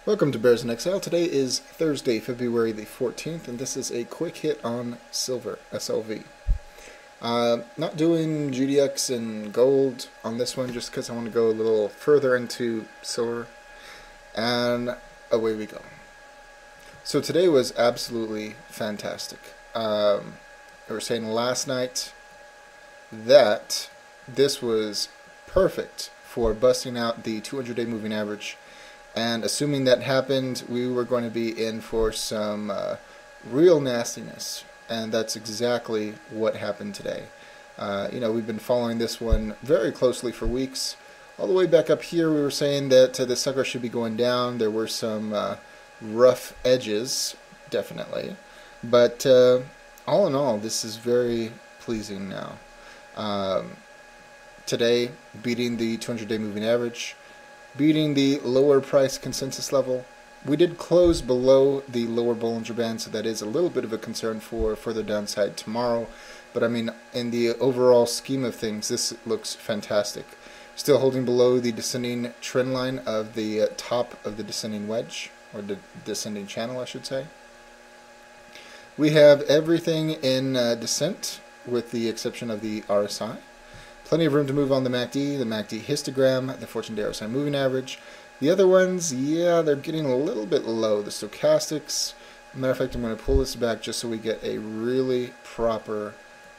Welcome to Bears in Exile. Today is Thursday, February the 14th, and this is a quick hit on silver, SLV. Not doing GDX and gold on this one just because I want to go a little further into silver, and away we go. So today was absolutely fantastic. I was saying last night that this was perfect for busting out the 200-day moving average. And assuming that happened, we were going to be in for some real nastiness. And that's exactly what happened today. We've been following this one very closely for weeks. All the way back up here, we were saying that the sucker should be going down. There were some rough edges, definitely. But all in all, this is very pleasing now. Today, beating the 200-day moving average, beating the lower price consensus level. We did close below the lower Bollinger Band, so that is a little bit of a concern for further downside tomorrow. But I mean, in the overall scheme of things, this looks fantastic. Still holding below the descending trend line of the top of the descending wedge, or the descending channel, I should say. We have everything in descent, with the exception of the RSI. Plenty of room to move on the MACD histogram, the 14-day RSI moving average. The other ones, yeah, they're getting a little bit low. The stochastics, matter of fact, I'm going to pull this back just so we get a really proper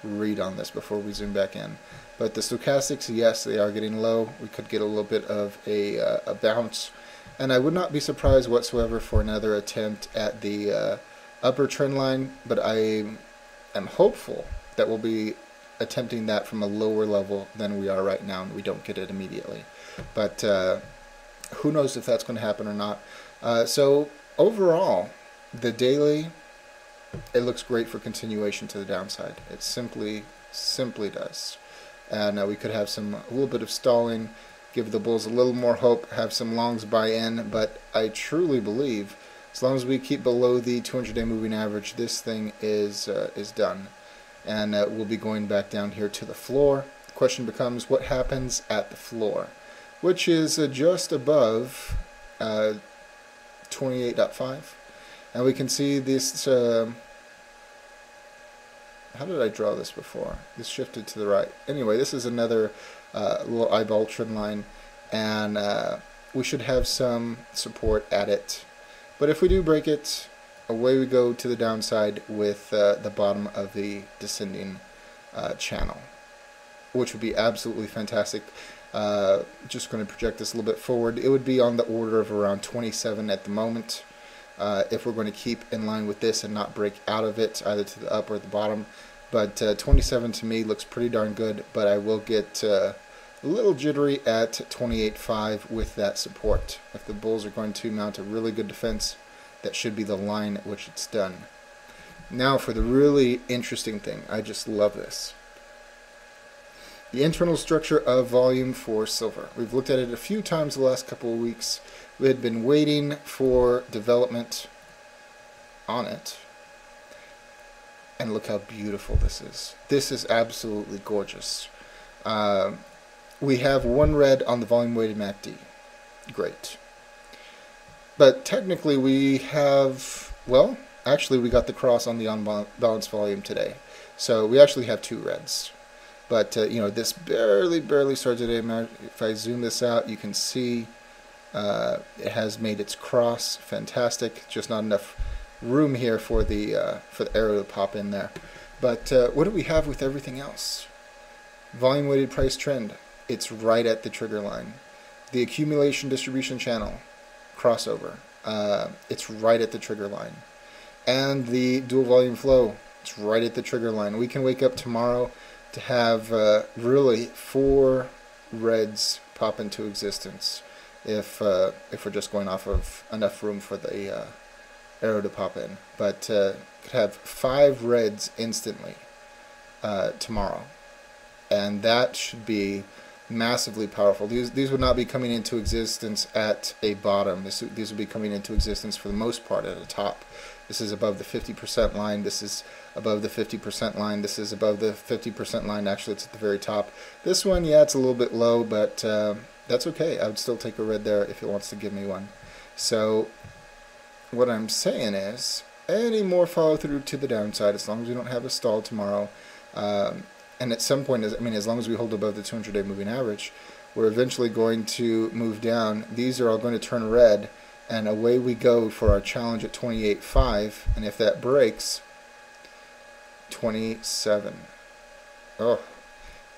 read on this before we zoom back in. But the stochastics, yes, they are getting low. We could get a little bit of a bounce. And I would not be surprised whatsoever for another attempt at the upper trend line, but I am hopeful that we'll be attempting that from a lower level than we are right now, and we don't get it immediately. But who knows if that's going to happen or not. So overall, the daily, it looks great for continuation to the downside. It simply does. And we could have a little bit of stalling, give the bulls a little more hope, have some longs buy in, but I truly believe as long as we keep below the 200-day moving average, this thing is done. And we'll be going back down here to the floor. The question becomes, what happens at the floor? Which is just above 28.5. And we can see this, how did I draw this before? This shifted to the right. Anyway, this is another little eyeball trend line, and we should have some support at it. But if we do break it, away we go to the downside with the bottom of the descending channel, which would be absolutely fantastic. Just going to project this a little bit forward. It would be on the order of around 27 at the moment. If we're going to keep in line with this and not break out of it, either to the up or the bottom. But 27 to me looks pretty darn good, but I will get a little jittery at 28.5 with that support. If the bulls are going to mount a really good defense, that should be the line at which it's done. Now for the really interesting thing. I just love this. The internal structure of volume for silver. We've looked at it a few times the last couple of weeks. We had been waiting for development on it. And look how beautiful this is. This is absolutely gorgeous. We have one red on the volume weighted MACD. Great. But technically we have, well, actually we got the cross on the unbalanced volume today. So we actually have two reds. But, this barely started today. If I zoom this out, you can see it has made its cross. Fantastic. Just not enough room here for the arrow to pop in there. But what do we have with everything else? Volume weighted price trend. It's right at the trigger line. The accumulation distribution channel. Crossover. It's right at the trigger line. And the dual volume flow, it's right at the trigger line. We can wake up tomorrow to have really 4 reds pop into existence if we're just going off of enough room for the arrow to pop in. But could have 5 reds instantly tomorrow, and that should be massively powerful. These would not be coming into existence at a bottom. These would be coming into existence for the most part at a top. This is above the 50% line. This is above the 50% line. This is above the 50% line. Actually, it's at the very top. This one, yeah, it's a little bit low, but that's okay. I would still take a red there if it wants to give me one. So what I'm saying is, any more follow through to the downside, as long as we don't have a stall tomorrow, and at some point, as long as we hold above the 200-day moving average, we're eventually going to move down. These are all going to turn red, and away we go for our challenge at 28.5. And if that breaks, 27. Oh,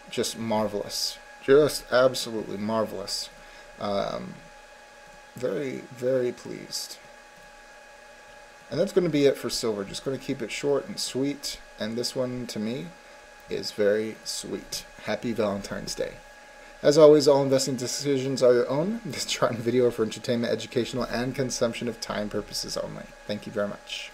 just marvelous. Just absolutely marvelous. Very, very pleased. And that's going to be it for silver. Just going to keep it short and sweet. And this one, to me, is very sweet. Happy Valentine's Day. As always, all investing decisions are your own. This chart and video are for entertainment, educational, and consumption of time purposes only. Thank you very much.